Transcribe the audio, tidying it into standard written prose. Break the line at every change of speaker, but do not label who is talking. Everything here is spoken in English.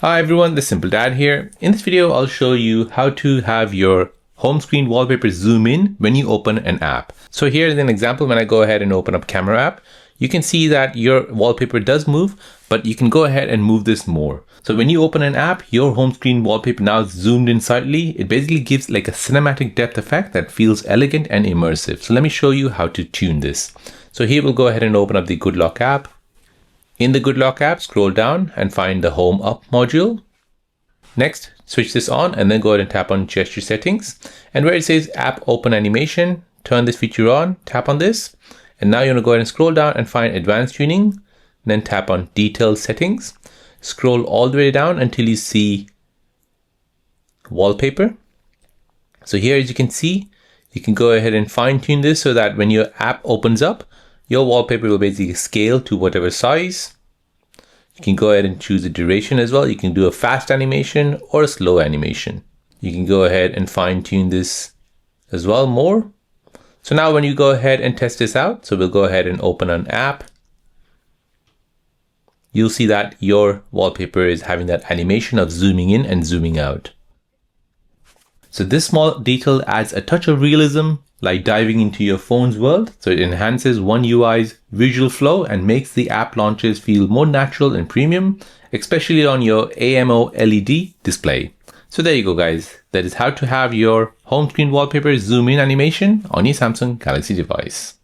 Hi everyone, the Simple Dad here. In this video, I'll show you how to have your home screen wallpaper zoom in when you open an app. So here's an example. When I go ahead and open up Camera app, you can see that your wallpaper does move, but you can go ahead and move this more. So when you open an app, your home screen wallpaper now is zoomed in slightly. It basically gives like a cinematic depth effect that feels elegant and immersive. So let me show you how to tune this. So here we'll go ahead and open up the GoodLock app. In the GoodLock app, scroll down and find the Home Up module. Next, switch this on and then go ahead and tap on Gesture Settings. And where it says App Open Animation, turn this feature on, tap on this. And now you want to go ahead and scroll down and find Advanced Tuning. Then tap on Detailed Settings. Scroll all the way down until you see Wallpaper. So here, as you can see, you can go ahead and fine tune this so that when your app opens up, your wallpaper will basically scale to whatever size. You can go ahead and choose the duration as well. You can do a fast animation or a slow animation. You can go ahead and fine tune this as well more. So now when you go ahead and test this out, so we'll go ahead and open an app. You'll see that your wallpaper is having that animation of zooming in and zooming out. So this small detail adds a touch of realism, like diving into your phone's world. So it enhances One UI's visual flow and makes the app launches feel more natural and premium, especially on your AMO LED display. So there you go, guys. That is how to have your home screen wallpaper zoom in animation on your Samsung Galaxy device.